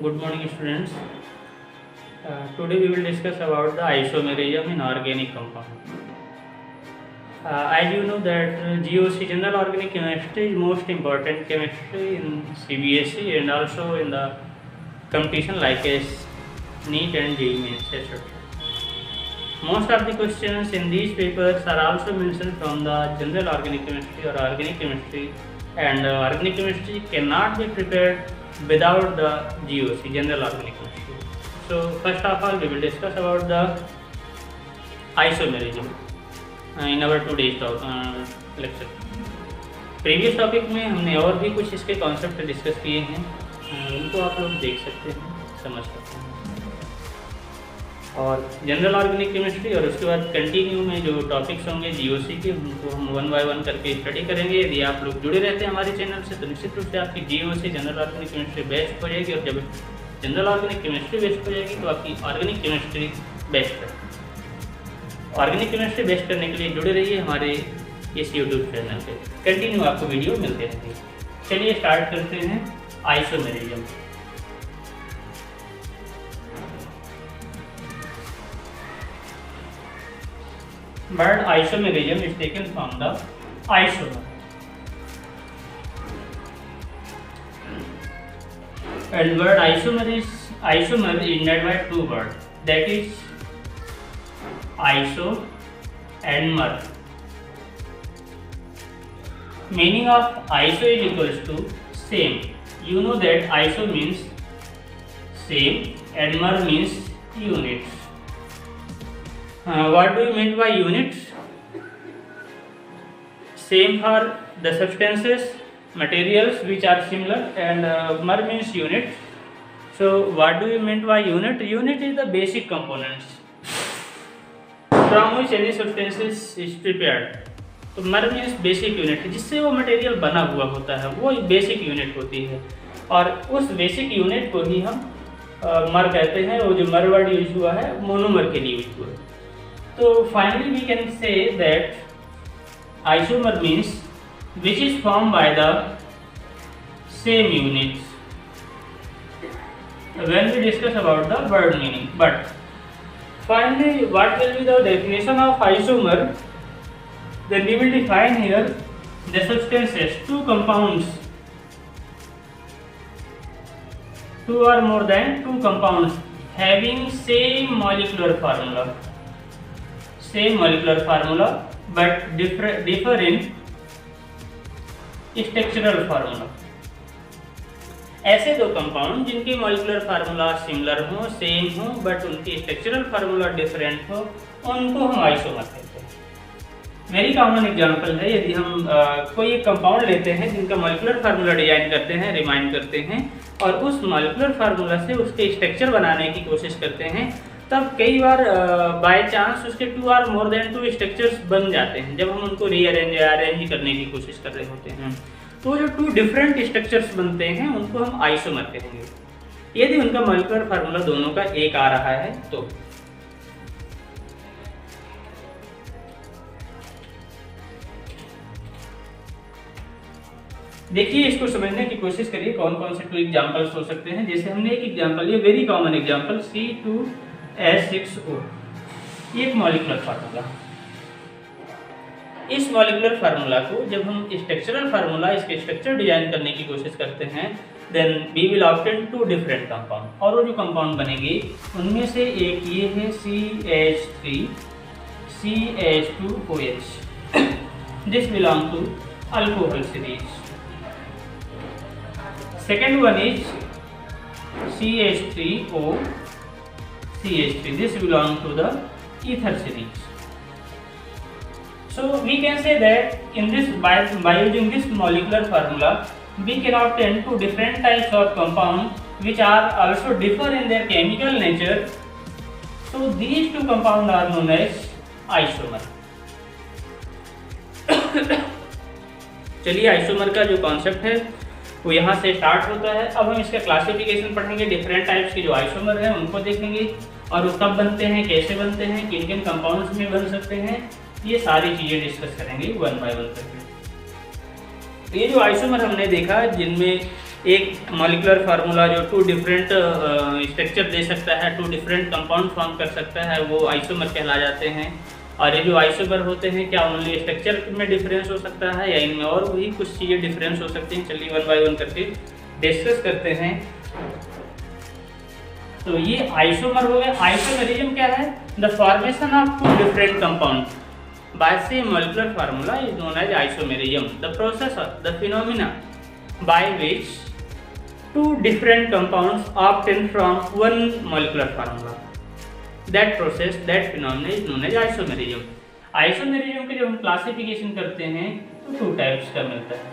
Good morning, students. Today we will discuss about the isomerism in organic compound. As you know that GOC, General Organic Chemistry, is most important chemistry in CBSE and also in the competition like as NEET and JEE Mains, etc. Most of the questions in these papers are also mentioned from the General Organic Chemistry or Organic Chemistry, and Organic Chemistry cannot be prepared without the GOC, General Organic Chemistry. So first of all we will discuss about the isomerism in our today's lecture. Previous topic में हमने और भी कुछ इसके concept discuss किए हैं, उनको आप लोग देख सकते हैं, समझ सकते हैं। और जनरल ऑर्गेनिक केमिस्ट्री और उसके बाद कंटिन्यू में जो टॉपिक्स होंगे जीओसी के, उनको हम वन बाय वन करके स्टडी करेंगे। यदि आप लोग जुड़े रहते हैं हमारे चैनल से तो निश्चित रूप से आपकी GOC general organic chemistry best हो जाएगी, और जब जनरल ऑर्गेनिक केमिस्ट्री बेस्ट हो जाएगी तो आपकी ऑर्गेनिक केमिस्ट्री बेस्ट है। ऑर्गेनिक केमिस्ट्री बेस्ट करने के लिए जुड़े रहिए हमारे इस यूट्यूब चैनल पे, कंटिन्यू आपको वीडियो मिलते रहेंगे। चलिए स्टार्ट करते हैं isomerism. Word isomerism is taken from the isomer, and word isomer is ended by two words, that is iso and mer. Meaning of iso is equals to same. You know that iso means same and mer means units. What do you mean by units? Same for the substances, materials which are similar, and mer means unit. So what do you mean by unit? Unit is the basic components from which any substances is prepared. तो मर means basic unit, जिससे वो material बना हुआ होता है, वो basic unit होती है, और उस बेसिक यूनिट को ही हम मर कहते हैं। वो जो मर वर्ड यूज हुआ है मोनोमर के लिए यूज हुआ है। तो finally we can say that isomer means which is form by the same units when we discuss about the word meaning. But finally, what will be the definition of isomer? Then we will define here the substances, two compounds, two or more than two compounds having same molecular formula but differ in structural formula. ऐसे दो compound जिनकी molecular formula similar हो, same हो, but उनकी structural formula different हो, उनको हम isomer कहते हैं। वेरी कॉमन एग्जांपल है, यदि हम कोई एक कंपाउंड लेते हैं जिनका मॉलिक्यूलर फार्मूला डिजाइन करते हैं, रिमाइंड करते हैं, और उस मॉलिक्यूलर फार्मूला से उसके स्ट्रक्चर बनाने की कोशिश करते हैं, तब कई बार बाय चांस उसके टू और मोर देन टू स्ट्रक्चर्स बन जाते हैं जब हम उनको रीअरेंज या अरेंज करने की कोशिश कर रहे होते हैं। तो जो टू डिफरेंट स्ट्रक्चर्स बनते हैं उनको हम आइसोमर कहेंगे, यदि उनका मॉलिक्यूलर फार्मूला दोनों का एक आ रहा है तो। देखिए, इसको समझने की कोशिश करिए कौन कौन से टू एग्जांपल्स हो सकते हैं। जैसे हमने एक एग्जांपल, ये वेरी कॉमन एग्जांपल C2H6O, ये एक मॉलिक्यूलर फार्मूला। इस मॉलिक्यूलर फार्मूला को जब हम स्ट्रक्चरल फार्मूला, इसके स्ट्रक्चर डिजाइन करने की कोशिश करते हैं, then we will obtain two different compound, और वो जो कंपाउंड बनेंगे उनमें से एक ये है CH3CH2OH, this belong to alcohol series. Second one is CH3OCH3, this belong to the ether series. So we can say that in this by using this molecular formula we can obtain two different types of compounds which are also differ in their chemical nature. So these two compounds are known as isomer. चलिए, isomer का जो concept है वो यहाँ से start होता है। अब हम इसका क्लासिफिकेशन पढ़ेंगे, डिफरेंट टाइप्स के जो आइसोमर हैं उनको देखेंगे, और वो कब बनते हैं, कैसे बनते हैं, किन किन कंपाउंड्स में बन सकते हैं, ये सारी चीज़ें डिस्कस करेंगे वन बाय वन करके। ये जो आइसोमर हमने देखा जिनमें एक मॉलिक्यूलर फार्मूला जो 2 डिफरेंट स्ट्रक्चर दे सकता है, 2 डिफरेंट कंपाउंड फॉर्म कर सकता है, वो आइसोमर कहला जाते हैं। और ये जो आइसोमर होते हैं, क्या ओनली स्ट्रक्चर में डिफरेंस हो सकता है या इनमें और भी कुछ चीज़ें डिफरेंस हो सकती हैं? चलिए वन बाय वन करके डिस्कस करते हैं। तो ये आइसोमर हो गया। आइसोमेरिज्म क्या है? The formation of 2 different compound by same molecular formula is known as isomerism. The process the phenomena by which 2 different compounds obtained from one molecular formula. That process, that phenomenon is known as isomerism. Isomerism के जब हम classification करते हैं तो 2 types का मिलता है।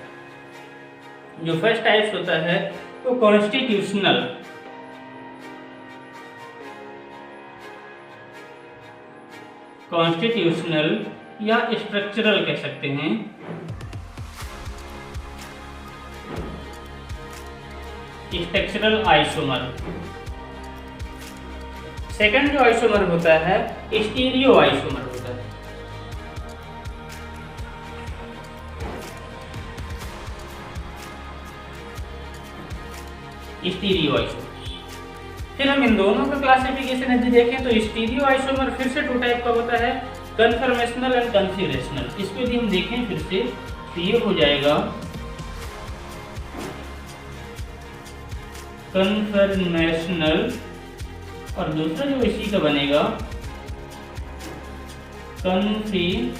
जो फर्स्ट टाइप्स होता है वो कॉन्स्टिट्यूशनल, या स्ट्रक्चरल कह सकते हैं। Structural isomer. सेकंड जो आइसोमर होता है स्टीरियो आइसोमर होता है। Stereo isomer. फिर हम इन दोनों का क्लासिफिकेशन यदि देखें तो स्टीरियो आइसोमर फिर से 2 टाइप का होता है, कन्फर्मेशनल एंड कन्फिगरेशनल। इसको यदि हम देखें फिर से तो ये हो जाएगा कन्फर्मेशनल, और दूसरा जो इसी का बनेगा कन्फिगरेशनल।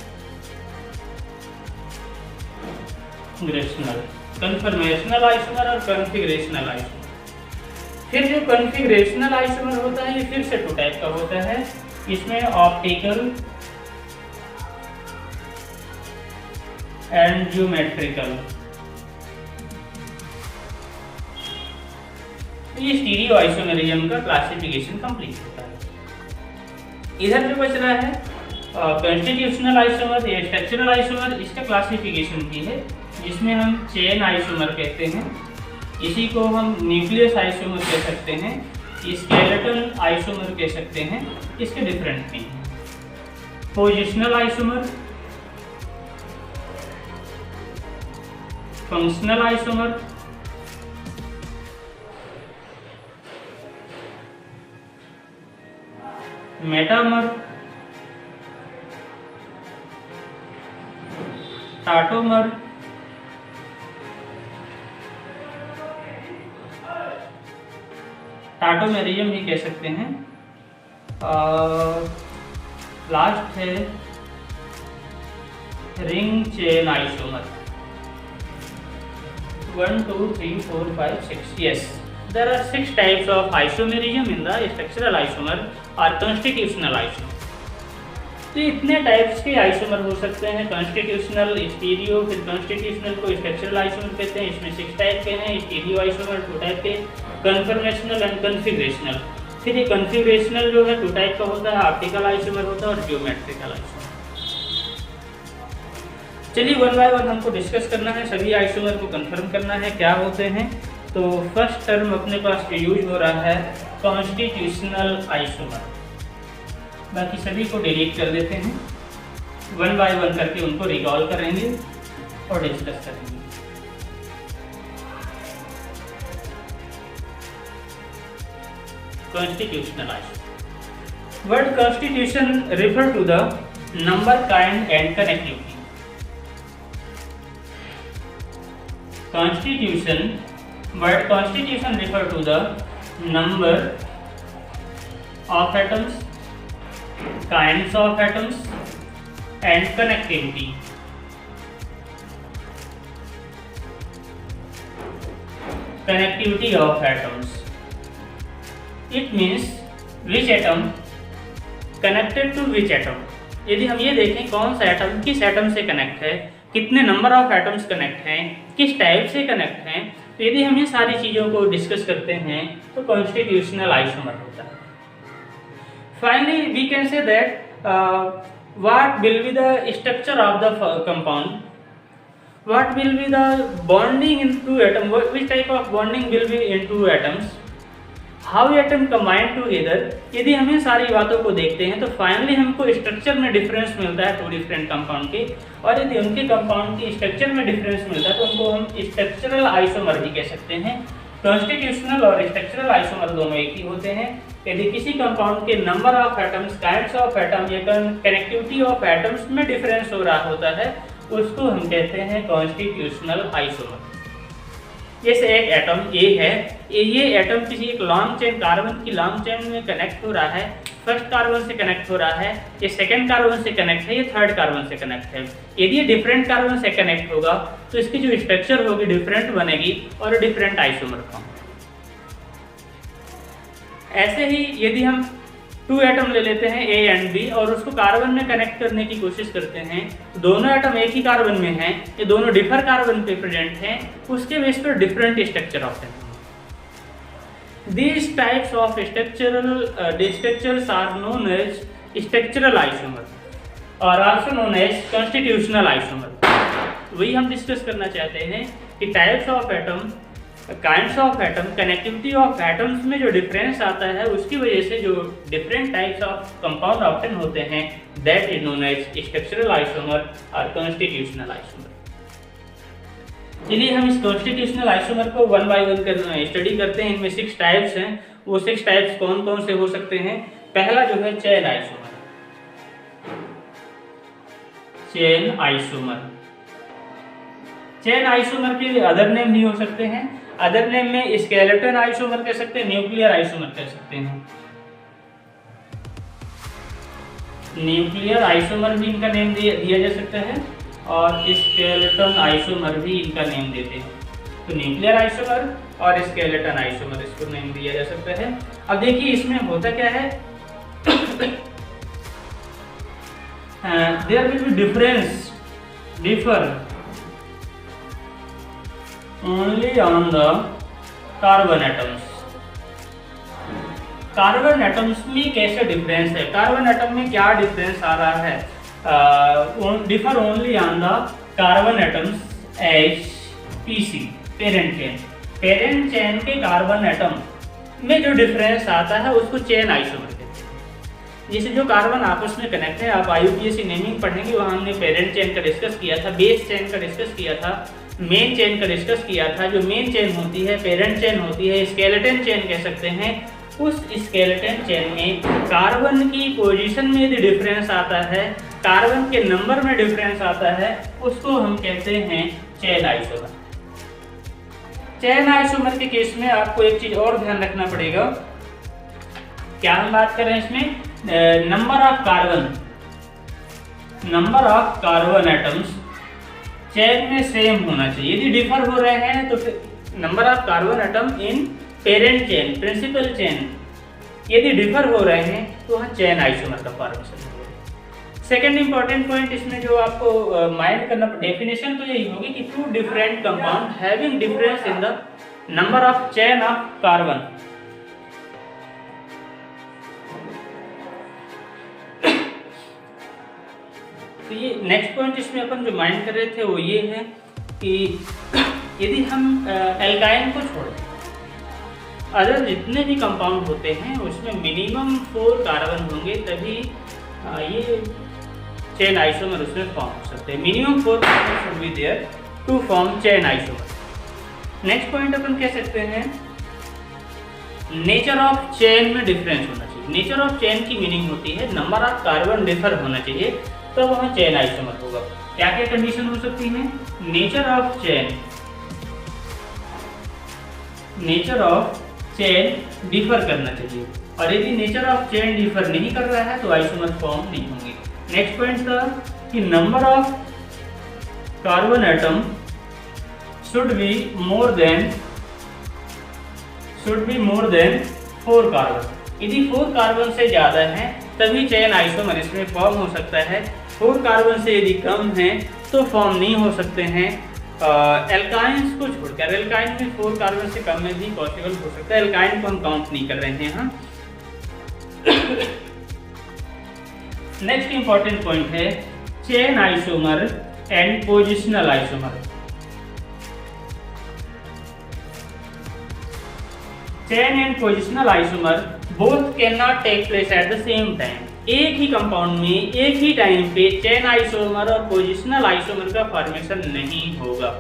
कन्फर्मेशनल आइसोमर और कन्फिगरेशनल आइसोमर। फिर जो कन्फिगरेशनल आइसोमर होता है ये फिर से 2 टाइप का होता है। इसमें ऑप्टिकल एंड ज्योमेट्रिकल। ये स्टीरियो आइसोमेरिज्म का क्लासिफिकेशन कंप्लीट होता है। इधर जो बच रहा है कॉन्स्टिट्यूशनल आइसोमर या स्ट्रक्चरल आइसोमर, इसका क्लासिफिकेशन भी है जिसमें हम चेन आइसोमर कहते हैं, इसी को हम न्यूक्लियस आइसोमर कह सकते हैं, स्केलेटन आइसोमर कह सकते हैं। इसके डिफरेंट नहीं है। Positional isomer, functional isomer, metamer, tautomer, tautomerism ही कह सकते हैं। लास्ट है ring chain isomer. 1 2 3 4 5 6 yes, there are 6 types of isomerism in the structural isomer or constitutional isomer. तो इतने टाइप्स के आइसोमर हो सकते हैं, कॉन्स्टिट्यूशनल, स्टीरियो, फिर कॉन्स्टिट्यूशनल को स्ट्रक्चरल आइसोमर कहते हैं। इसमें 6 टाइप के हैं। स्टीरियो आइसोमर 2 टाइप के, कन्फर्मेशनल एंड कन्फिगरेशनल। फिर ये कन्फिगरेशनल जो है 2 टाइप का होता है, ऑप्टिकल आइसोमर होता है और ज्योमेट्रिकल आइसोमर। चलिए वन बाय वन हमको डिस्कस करना है, सभी आइसोमर को कंफर्म करना है क्या होते हैं। तो फर्स्ट टर्म अपने पास यूज हो रहा है कॉन्स्टिट्यूशनल आइसोमर। बाकी सभी को डिलीट कर देते हैं, वन बाय वन करके उनको रिकॉल करेंगे और डिस्कस करेंगे। Constitutional isomer. Word constitution refer to the number, kind and connectivity. Constitution, word constitution refer to the number of atoms, kinds of atoms and connectivity. Connectivity of atoms. It means which atom connected to which atom. यदि हम ये देखें कौन सा atom किस atom से connect है, कितने नंबर ऑफ एटम्स कनेक्ट हैं, किस टाइप से कनेक्ट हैं, तो यदि हम ये सारी चीज़ों को डिस्कस करते हैं तो कॉन्स्टिट्यूशनल आइसोमर होता है। Finally we can say that what will be the structure of the compound, what will be the bonding in two atom, which type of bonding will be in two atoms, how atom combine together, यदि हम इन सारी बातों को देखते हैं तो finally हमको structure में डिफरेंस मिलता है 2 डिफरेंट कंपाउंड के, और यदि उनके कंपाउंड के स्ट्रक्चर में डिफरेंस मिलता है तो उनको हम स्ट्रक्चरल आइसोमर भी कह सकते हैं। कॉन्स्टिट्यूशनल और स्ट्रक्चरल आइसोमर दोनों एक ही होते हैं। यदि किसी कंपाउंड के number of atoms, kinds of atom या कनेक्टिविटी ऑफ एटम्स में डिफरेंस हो रहा होता है उसको हम कहते हैं कॉन्स्टिट्यूशनल आइसोमर। जैसे एक एटम ए है, ये एटम किसी एक लॉन्ग चेन, कार्बन की लॉन्ग चेन में कनेक्ट हो रहा है, फर्स्ट कार्बन से कनेक्ट हो रहा है, ये सेकंड कार्बन से कनेक्ट है, ये थर्ड कार्बन से कनेक्ट है। यदि ये डिफरेंट कार्बन से कनेक्ट होगा तो इसकी जो स्ट्रक्चर होगी डिफरेंट बनेगी और डिफरेंट आइसोमर फॉर्म। ऐसे ही यदि हम 2 एटम ले लेते हैं ए एंड बी और उसको कार्बन में कनेक्ट करने की कोशिश करते हैं, तो दोनों एटम एक ही कार्बन में हैं, ये दोनों डिफर कार्बन पे प्रेजेंट हैं, उसके बेस पर different structure of atom. These types of structures are known as structural isomer or also known as constitutional isomer। वही हम डिस्कस करना चाहते हैं कि types of atom, kinds of atom, connectivity of atoms में जो डिफरेंस आता है उसकी वजह से जो different types of compound obtain होते हैं, that is known as structural isomer और कॉन्स्टिट्यूशनल आइसोमर। चलिए हम इस कॉन्स्टिट्यूशनल आइसोमर को 1 बाय 1 स्टडी करते हैं। इनमें 6 टाइप्स हैं। वो 6 टाइप्स कौन कौन से हो सकते हैं? पहला जो है chain isomer. Chain isomer, chain isomer के अदर नेम भी हो सकते हैं। अदर नेम में स्केलेटन आइसोमर कह सकते हैं, न्यूक्लियर आइसोमर कह सकते हैं। न्यूक्लियर आइसोमर भी इनका नेम दिया जा सकता है और स्केलेटन आइसोमर भी इनका नेम देते हैं। तो न्यूक्लियर आइसोमर और स्केलेटन आइसोमर इसको नेम दिया जा सकता है। अब देखिए इसमें होता क्या है, there will be differ only on the carbon atoms. Carbon atoms में कैसे डिफरेंस है, कार्बन एटम में क्या डिफरेंस आ रहा है? Differ only on the carbon atoms H PC, parent chain. Parent chain के कार्बन एटम में जो डिफरेंस आता है उसको चेन आइसोमर कहते हैं। जैसे जो कार्बन आपस में कनेक्ट है, आप IUPAC नेमिंग पढ़ेंगे, वहाँ हमने पेरेंट चेन का डिस्कस किया था, बेस चेन का डिस्कस किया था, मेन चेन का डिस्कस किया था। जो मेन चेन होती है, पेरेंट चेन होती है, स्केलेटन चेन कह सकते हैं। उस स्केलेटन चेन में कार्बन की पोजीशन में यदि डिफरेंस आता है, कार्बन के नंबर में डिफरेंस आता है, उसको हम कहते हैं चेन आइसोमर। चेन आइसोमर के केस में आपको एक चीज और ध्यान रखना पड़ेगा। क्या हम बात कर रहे हैं इसमें? Number of carbon atoms chain में सेम होना चाहिए। यदि डिफर हो रहे हैं तो फिर number of carbon atom in parent chain, principal chain, यदि डिफर हो रहे हैं तो वहाँ चेन आइसोमर का फॉर्मेशन होगा। सेकेंड इंपॉर्टेंट पॉइंट इसमें जो आपको माइंड करना, डेफिनेशन तो यही होगी कि 2 different compound having difference in the number of chain of carbon. तो ये नेक्स्ट पॉइंट इसमें अपन जो माइंड कर रहे थे वो ये है कि यदि हम एल्काइन को छोड़ दें, अदर जितने भी कंपाउंड होते हैं उसमें मिनिमम 4 कार्बन होंगे, तभी ये चेन आइसोमर उसमें फॉर्म हो सकते हैं। Minimum 4 carbon should be there to form chain isomer. Next point अपन कह सकते हैं नेचर ऑफ चेन में डिफरेंस होना चाहिए। नेचर ऑफ चेन की मीनिंग होती है नंबर ऑफ कार्बन डिफर होना चाहिए, तो वहाँ चेन आइसोमर होगा। क्या क्या कंडीशन हो सकती है? नेचर ऑफ चेन डिफर करना चाहिए, और यदि नेचर ऑफ चेन डिफर नहीं कर रहा है तो आइसोमर फॉर्म नहीं होंगे। नेक्स्ट पॉइंट था कि number of carbon atom should be more than 4 carbon. यदि 4 कार्बन से ज़्यादा है तभी चेन आइसोमर इसमें फॉर्म हो सकता है। 4 कार्बन से यदि कम है तो फॉर्म नहीं हो सकते हैं। एल्काइंस को छोड़कर, एल्काइन में 4 कार्बन से कम में भी पॉसिबल हो सकता है, एल्काइन को हम काउंट नहीं कर रहे हैं। हाँ, नेक्स्ट इंपॉर्टेंट पॉइंट है chain isomer and positional isomer. Chain and positional isomer both can not take place at the same time. एक ही कंपाउंड में एक ही टाइम पे चेन आइसोमर और पोजिशनल आइसोमर का फॉर्मेशन नहीं होगा।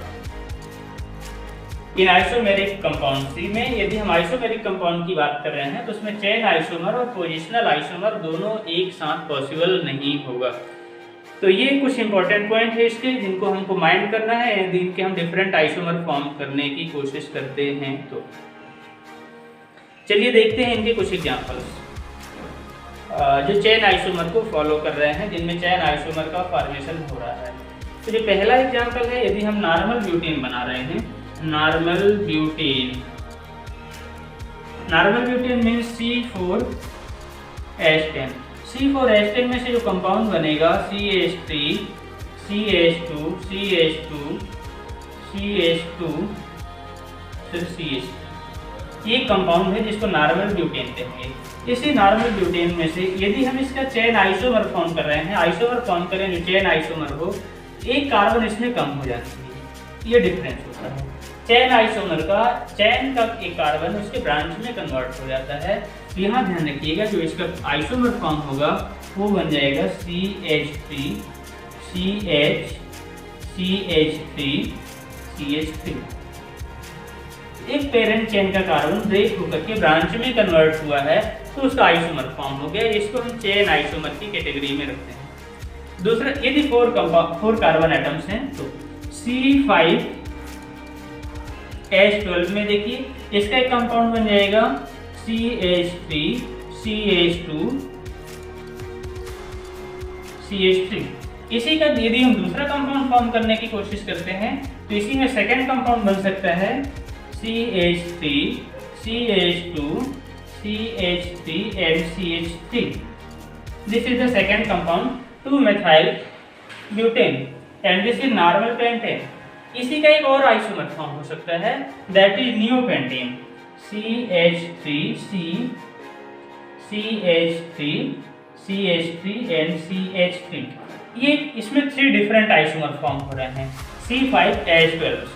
इन आइसोमेरिक कंपाउंड सी में यदि हम आइसोमेरिक कंपाउंड की बात कर रहे हैं तो उसमें चेन आइसोमर और पोजिशनल आइसोमर दोनों एक साथ पॉसिबल नहीं होगा। तो ये कुछ इंपॉर्टेंट पॉइंट है इसके, जिनको हमको माइंड करना है यदि इनके हम डिफरेंट आइसोमर फॉर्म करने की कोशिश करते हैं। तो चलिए देखते हैं इनके कुछ एग्जांपल्स जो चेन आइसोमर को फॉलो कर रहे हैं, जिनमें चेन आइसोमर का फॉर्मेशन हो रहा है। तो ये पहला एग्जांपल है, यदि हम नॉर्मल ब्यूटेन बना रहे हैं, normal butane means C4H10। C4H10 में से जो कंपाउंड बनेगा CH3 CH2 CH2 CH2 फिर CH3, ये कंपाउंड है जिसको नॉर्मल ब्यूटेन कहेंगे। इसी नॉर्मल ब्यूटेन में से यदि हम इसका चेन आइसोमर फॉर्म कर रहे हैं, आइसोमर फॉर्म करें जो चेन आइसोमर हो, एक कार्बन इसमें कम हो जाती है, ये डिफरेंस होता है। चेन आइसोमर का चेन का एक कार्बन उसके ब्रांच में कन्वर्ट हो जाता है। तो यहाँ ध्यान रखिएगा जो इसका आइसोमर फॉर्म होगा वो बन जाएगा CH3 CH CH3 CH3। एक पेरेंट चेन का कार्बन ब्रेक होकर के ब्रांच में कन्वर्ट हुआ है तो उसका आइसोमर फॉर्म हो गया, इसको हम चेन आइसोमर की कैटेगरी में रखते हैं। दूसरा, यदि 4 कार्बन एटम्स हैं तो C5H12 में देखिए इसका एक कंपाउंड बन जाएगा CH3 CH2 CH3। इसी का यदि हम दूसरा कंपाउंड फॉर्म करने की कोशिश करते हैं तो इसी में सेकेंड कंपाउंड बन सकता है CH3 CH2 CH3 and CH3। This is the second compound 2-methyl butane and this is normal pentane। इसी का एक और आइसोमर फॉर्म हो सकता है, that is neopentane CH3C CH3 CH3 and CH3। ये इसमें 3 डिफरेंट आइसोमर फॉर्म हो रहे हैं C5H12।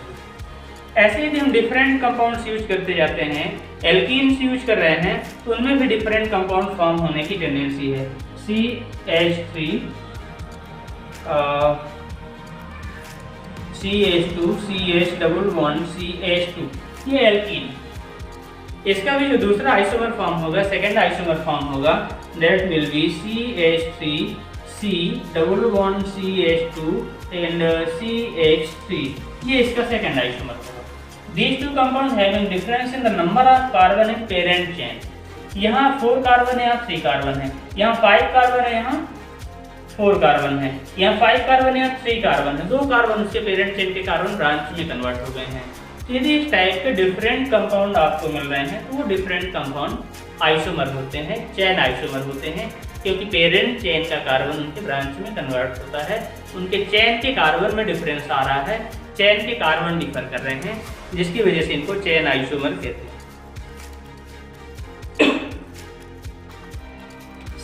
ऐसे यदि हम डिफरेंट कंपाउंड्स यूज करते जाते हैं, एल्कीन्स यूज कर रहे हैं तो उनमें भी डिफरेंट कंपाउंड फॉर्म होने की टेंडेंसी है। CH3 CH2 CH11 CH2, ये एल्कीन। इसका भी जो दूसरा आइसोमर फॉर्म होगा, सेकेंड आइसोमर फॉर्म होगा, that will be CH3 C11 CH2 and CH3, ये इसका सेकेंड आइसोमर होगा। These two compounds having difference in the number of carbon in parent chain। यहाँ 4 कार्बन है, यहाँ 3 कार्बन है, यहाँ 5 कार्बन है, यहाँ 4 कार्बन है, यहाँ 5 कार्बन है, यहाँ 3 कार्बन है, 2 कार्बन उसके पेरेंट चेन के कार्बन ब्रांच में कन्वर्ट हो गए हैं। यदि इस टाइप के डिफरेंट कंपाउंड आपको मिल रहे हैं तो वो डिफरेंट कंपाउंड आइसोमर होते हैं, चेन आइसोमर होते हैं, क्योंकि पेरेंट चेन का कार्बन उनके ब्रांच में कन्वर्ट होता है, उनके चेन के कार्बन में डिफरेंस आ रहा है, चेन के कार्बन डिफर कर रहे हैं, जिसकी वजह से इनको चेन आइसोमर कहते हैं।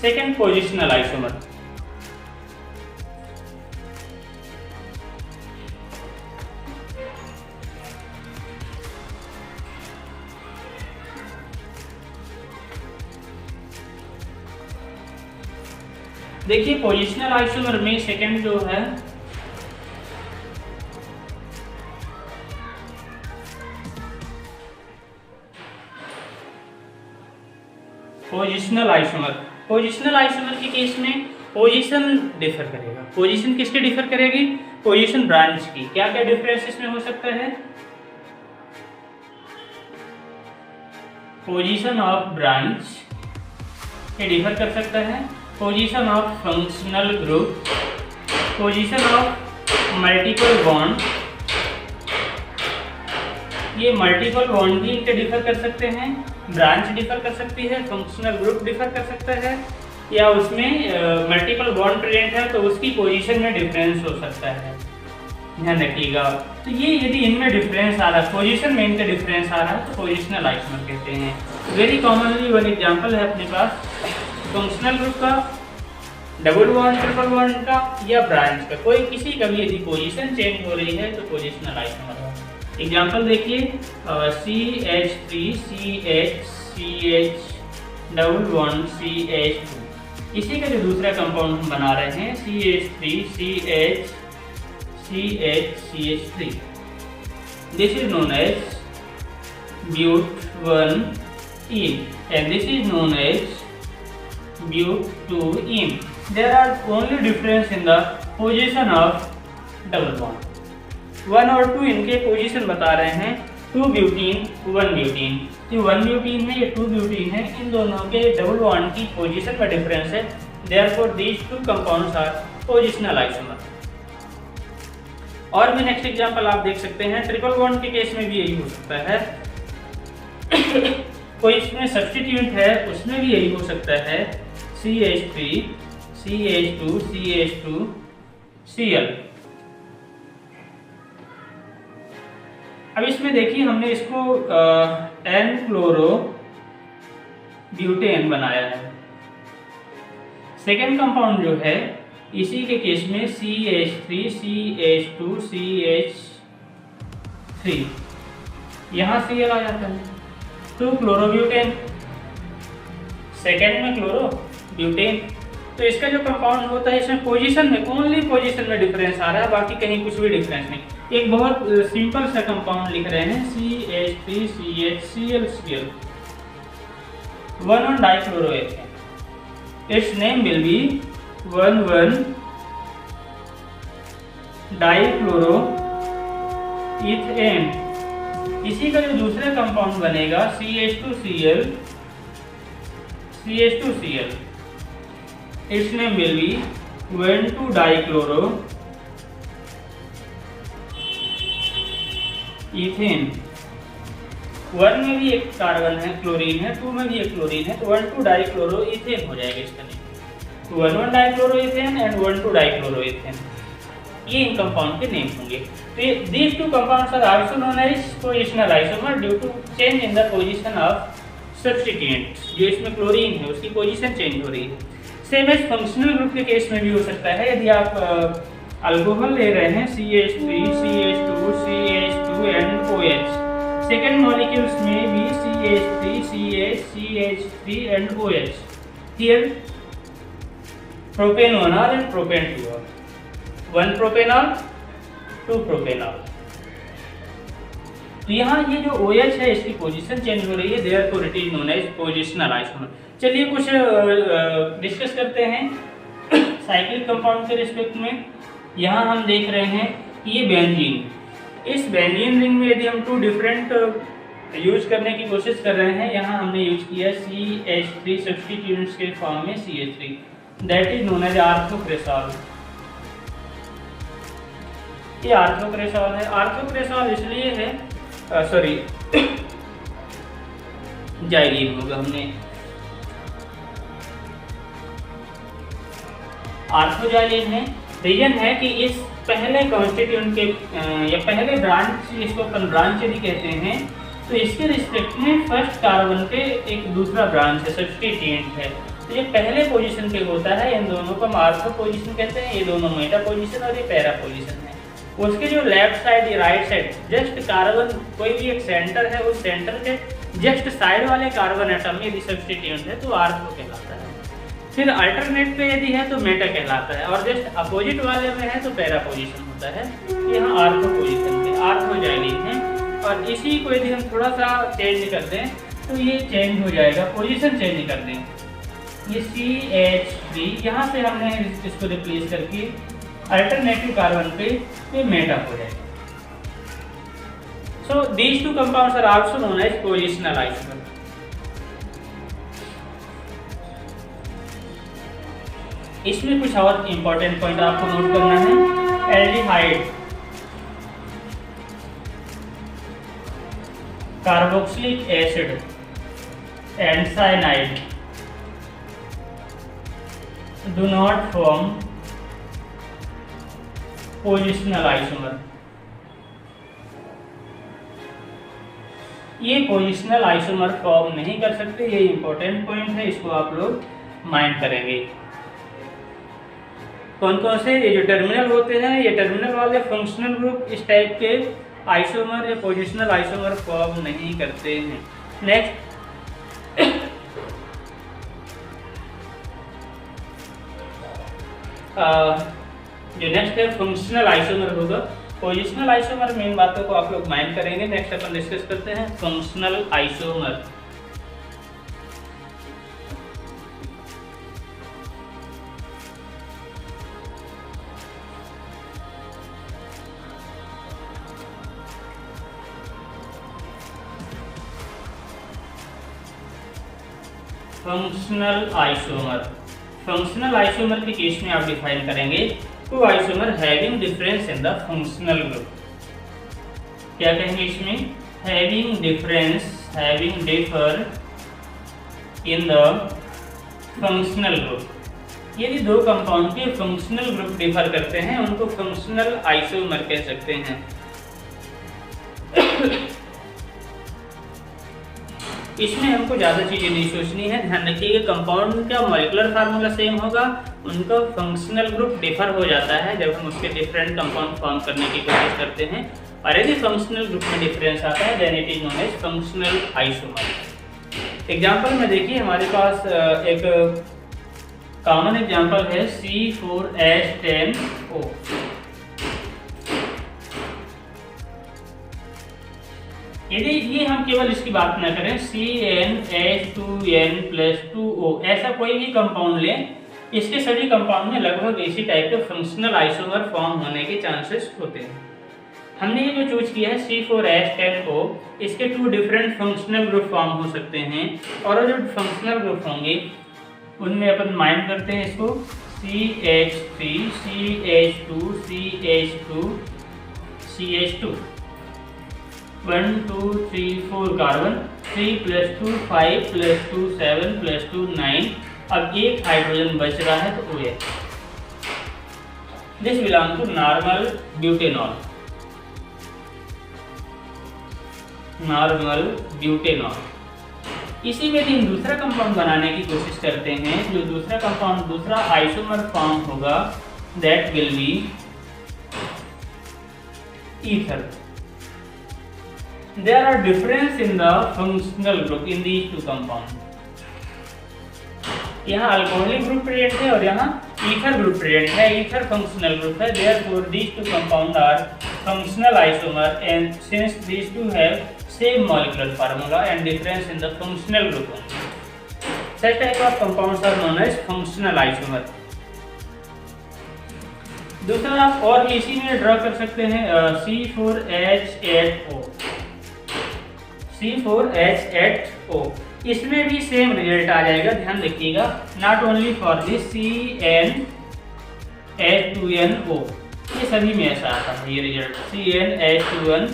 Second, positional isomer. देखिए पोजिशनल आइसोमर में सेकेंड जो है पोजिशनल आइसोमर के केस में पोजीशन डिफर करेगा। पोजीशन किसके डिफर करेगी? पोजीशन ब्रांच की। क्या क्या डिफरेंस इसमें हो सकता है? पोजीशन ऑफ ब्रांच ये डिफर कर सकता है, position of functional group, position of multiple bond, ये मल्टीपल बॉन्ड भी इनके डिफर कर सकते हैं, ब्रांच डिफर कर सकती है, फंक्शनल ग्रुप डिफर कर सकता है, या उसमें मल्टीपल बॉन्ड प्रेजेंट है तो उसकी पोजीशन में डिफरेंस हो सकता है। ध्यान रखिएगा। तो ये यदि इनमें डिफरेंस आ रहा है, पोजीशन में इनका डिफरेंस आ रहा है तो पोजिशनल आइसोमर कहते हैं। वेरी कॉमनली वन एग्जांपल है अपने पास फंक्शनल ग्रुप का, डबल बॉन्ड ट्रिपल बॉन्ड का या ब्रांच का, कोई किसी का भी यदि पोजीशन चेंज हो रही है तो पोजिशनल आइसोमर है। एग्जाम्पल देखिए, CH3CH CH CH2। इसी का जो दूसरा कंपाउंड हम बना रहे हैं CH3CH this is known as but1ene and this is known as but2ene. There are only difference in the position of double bond. 1 और 2 इनके पोजीशन बता रहे हैं, 2 ब्यूटीन 1 ब्यूटीन। ये 1 ब्यूटीन है, ये 2 ब्यूटीन है, इन दोनों के डबल बॉन्ड की पोजीशन में डिफरेंस है। Therefore these two compounds are positional isomer. और भी नेक्स्ट एग्जांपल आप देख सकते हैं, ट्रिपल बॉन्ड के केस में भी यही हो सकता है। कोई इसमें सब्स्टिट्यूट है, उसमें भी यही हो सकता है, CH3 CH2 CH2 Cl। अब इसमें देखिए हमने इसको N-क्लोरो ब्यूटेन बनाया है। सेकेंड कंपाउंड जो है इसी के केस में CH3 CH2 CH3, यहाँ Cl आ जाता है, 2 क्लोरोब्यूटेन, सेकेंड में क्लोरो ब्यूटेन। तो इसका जो कंपाउंड होता है इसमें पोजीशन में, ओनली पोजीशन में डिफरेंस आ रहा है, बाकी कहीं कुछ भी डिफरेंस नहीं। एक बहुत सिंपल सा कंपाउंड लिख रहे हैं CH3 CH Cl 1 dichloroethane. Its name will be 1 dichloroethane. इसी का जो दूसरा कंपाउंड बनेगा CH2Cl its name will be 1 dichloroethane. 1 में भी एक कार्बन है, क्लोरीन है, 2 में भी एक क्लोरीन है, तो 1 डाइक्लोरोइथेन हो जाएगा इसका नेम। 1 डाइक्लोरोइथेन एंड 1 डाइक्लोरोइथेन, ये इन कंपाउंड के नेम होंगे। तो these two compounds are also known as positional isomer due to change in the position of substituent। जो इसमें क्लोरीन है उसकी पोजीशन चेंज हो रही है। सेम एज फंक्शनल ग्रुप के केस में भी हो सकता है। यदि आप अल्कोहल ले रहे हैं CH3 CH2 CH2 and OH, second molecules में भी CH3 CH CH3 and OH। Here propane 1R and propane 2R, 1 propanol 2 propanol। तो यहाँ ये जो OH है इसकी पोजीशन चेंज हो रही है, therefore it is known as positional isomer. चलिए कुछ डिस्कस करते हैं साइक्लिक कंपाउंड के रिस्पेक्ट में। यहाँ हम देख रहे हैं कि ये बेंजीन, इस बेंजीन रिंग में यदि हम 2 डिफरेंट यूज करने की कोशिश कर रहे हैं, यहाँ हमने यूज किया CH3 सब्स्टिट्यूएंट्स के फॉर्म में CH3, that is known as orthocresol. ये आर्थोक्रेसॉल है। आर्थोक्रेसॉल इसलिए है, सॉरी जाइलीन होगा, हमने आर्थोजाइलीन है। रीजन है कि इस पहले कॉन्स्टिट्यूएंट के या पहले ब्रांच, इसको अपन ब्रांच यदि कहते हैं, तो इसके रिस्पेक्ट में फर्स्ट कार्बन पे एक दूसरा ब्रांच है, सब्स्टिट्यूएंट है। तो ये पहले पोजीशन पे होता है, इन दोनों को हम आर्थो पोजीशन कहते हैं, ये दोनों मेटा पोजीशन और ये पैरा पोजीशन है। उसके जो लेफ्ट साइड या राइट साइड जस्ट कार्बन, कोई भी एक सेंटर है, उस सेंटर के जस्ट साइड वाले कार्बन एटम में यदि सब्स्टिट्यूएंट है तो आर्थो कहलाता है। फिर अल्टरनेट पे यदि है तो मेटा कहलाता है, और जस्ट अपोजिट वाले में है तो पैरा पोजीशन होता है। यहाँ आर्थो पोजीशन पे आर्थोजाइलीन है। और इसी को यदि हम थोड़ा सा चेंज कर दें तो ये चेंज हो जाएगा, पोजीशन चेंज कर दें। ये CH3 यहाँ से हमने इसको रिप्लेस करके अल्टरनेटिव कार्बन पे ये मेटा हो जाएगा। So these 2 compounds are also known as positional isomer. इसमें कुछ और इंपॉर्टेंट पॉइंट आपको नोट करना है। Aldehyde, carboxylic acid and cyanide do not form positional isomer। ये पोजिशनल आइसोमर फॉर्म नहीं कर सकते, ये इंपॉर्टेंट पॉइंट है, इसको आप लोग माइंड करेंगे। कौन कौन से? ये जो टर्मिनल होते हैं, ये टर्मिनल वाले फंक्शनल ग्रुप इस टाइप के आइसोमर या पोजिशनल आइसोमर फॉर्म नहीं करते हैं। नेक्स्ट जो नेक्स्ट है फंक्शनल आइसोमर होगा। पोजिशनल आइसोमर में इन बातों को आप लोग माइंड करेंगे। नेक्स्ट अपन डिस्कस करते हैं functional isomer. Functional isomer, functional isomer के केस में आप डिफाइन करेंगे two isomer having difference in the functional group. क्या कहेंगे इसमें? Having difference, having differ in the functional group. यदि दो कंपाउंड के फंक्शनल ग्रुप डिफर करते हैं उनको फंक्शनल आइसोमर कह सकते हैं। इसमें हमको ज़्यादा चीज़ें नहीं सोचनी है। ध्यान रखिएगा कंपाउंड का मॉलिक्यूलर फार्मूला सेम होगा, उनका फंक्शनल ग्रुप डिफर हो जाता है जब हम उसके डिफरेंट कंपाउंड फॉर्म करने की कोशिश करते हैं। और यदि फंक्शनल ग्रुप में डिफरेंस आता है then it is known as functional isomer. Example में देखिए हमारे पास एक कॉमन एग्जाम्पल है C4H10O। यदि ये हम केवल इसकी बात न करें CnH2n+2O, ऐसा कोई भी कंपाउंड लें, इसके सभी कंपाउंड में लगभग इसी टाइप के फंक्शनल आइसोमर फॉर्म होने के चांसेस होते हैं। हमने ये जो चूज किया है C4H10O, इसके 2 डिफरेंट फंक्शनल ग्रुप फॉर्म हो सकते हैं और जो फंक्शनल ग्रुप होंगे उनमें अपन माइंड करते हैं इसको CH3 CH2 CH2 CH2 1 2 3 4 carbon, 3+2 5+2 7+2 9। अब एक हाइड्रोजन बच रहा है तो OH। This belong to normal butanol, normal butanol. इसी में हम दूसरा कंपाउंड बनाने की कोशिश करते हैं। जो दूसरा कंपाउंड, दूसरा आइसोमर फॉर्म होगा that will be ether. There are difference in the functional group in these two compounds. यहाँ अल्कोहलिक ग्रुप प्रेजेंट है और यहाँ ईथर ग्रुप प्रेजेंट है। ईथर फंक्शनल ग्रुप है। Therefore these two compounds are functional isomer and since these two have same molecular formula and difference in the functional group only, such type of compounds are known as functional isomer. दूसरा आप और भी इसी में draw कर सकते हैं C4H8O, C4H8O। इसमें भी सेम रिजल्ट आ जाएगा। ध्यान रखिएगा not only for this CnH2nO, ये सभी में ऐसा आता है ये रिजल्ट CnH2nO,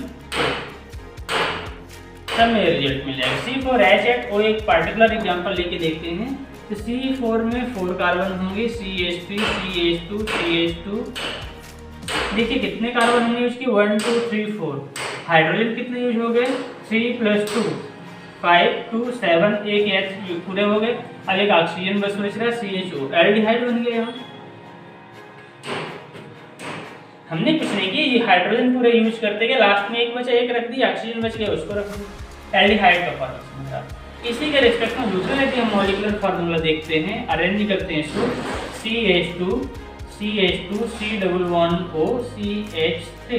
सब में रिजल्ट मिल जाएगा। C4H8O एक पार्टिकुलर एग्जांपल लेके देखते हैं। तो C4 में 4 कार्बन होंगे, CH3 CH2 CH2। देखिए कितने कार्बन होंगे उसकी 1 2 3 4। हाइड्रोजन कितने यूज हो गए 3+2 5 2 7, एक H पूरे हो गए। अब एक ऑक्सीजन बस बच रहा है CHO, एल्डिहाइड बन गया। हमने कुछ नहीं किया, ये हाइड्रोजन पूरे यूज करते गए, लास्ट में एक बचा, एक रख दिया, ऑक्सीजन बच गया, उसको रख दिया, एल्डिहाइड का फॉर्मेशन था। इसी के रिस्पेक्ट में दूसरा यदि हम मॉलिक्यूलर फार्मूला देखते हैं, अरेंज करते हैं इसको CH2 C11O CH3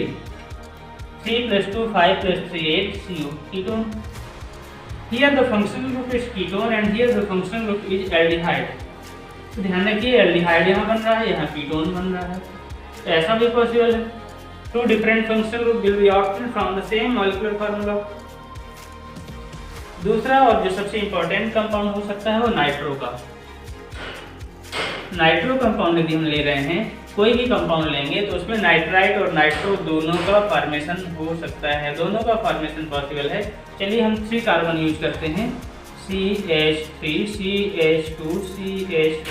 3+2 5+3 8 CO, ketone. Here the functional group is ketone and here the functional group is aldehyde. तो ध्यान रखिए एल्डिहाइड यहाँ बन रहा है, यहाँ कीटोन बन रहा है। तो ऐसा भी पॉसिबल है। 2 different functional group will be obtained from the same molecular formula. दूसरा और जो सबसे इंपॉर्टेंट कंपाउंड हो सकता है वो नाइट्रो का। नाइट्रो कंपाउंड यदि हम ले रहे हैं, कोई भी कंपाउंड लेंगे तो उसमें नाइट्राइट और नाइट्रो दोनों का फॉर्मेशन हो सकता है, दोनों का फॉर्मेशन पॉसिबल है। चलिए हम 3 कार्बन यूज करते हैं CH3 CH2 CH2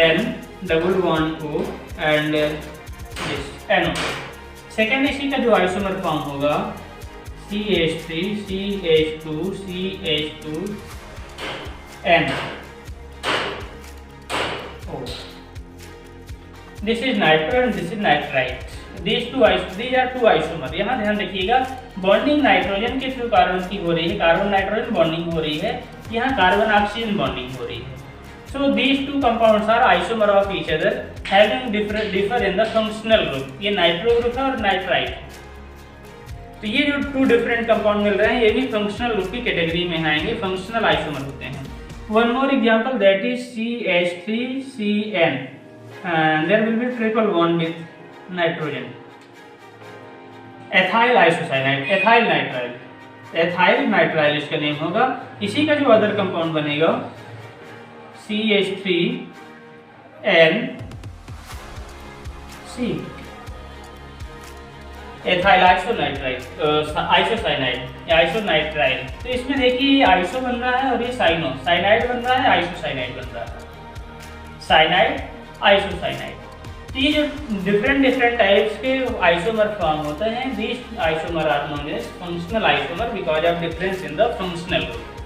N11O and NO। Second इसी का जो आइसोमर फॉर्म होगा CH3 CH2 CH2 NO। This is nitro and this is nitrite. these are two isomer। यहाँ ध्यान रखिएगा, बॉन्डिंग नाइट्रोजन के थ्रू कार्बन की हो रही है, कार्बन नाइट्रोजन बॉन्डिंग हो रही है, यहाँ कार्बन ऑक्सीजन बॉन्डिंग हो रही है। So these two compounds are isomer of each other, having differ in the functional group। ये नाइट्रो ग्रुप है और नाइट्राइल। तो ये जो टू डिफरेंट कंपाउंड मिल रहे हैं ये भी फंक्शनल ग्रुप की कैटेगरी में आएंगे, फंक्शनल आइसोमर होते हैं। One more example that is CH3CN, there will be triple bond with nitrogen. Ethyl isocyanide, ethyl nitrile, ethyl nitrile इसका नेम होगा। इसी का जो अदर कंपाउंड बनेगा CH3NC, एथाइल आइसोसाइनाइड या आइसोनाइट्राइल। तो इसमें देखिए आइसो बन रहा है और ये साइनो, साइनाइड बन रहा है, आइसोसाइनाइड बन रहा है, साइनाइड आइसोसाइनाइड। तो ये जो डिफरेंट टाइप्स के आइसोमर फॉर्म होते हैं, these isomer are known as functional isomer because of difference in the functional group.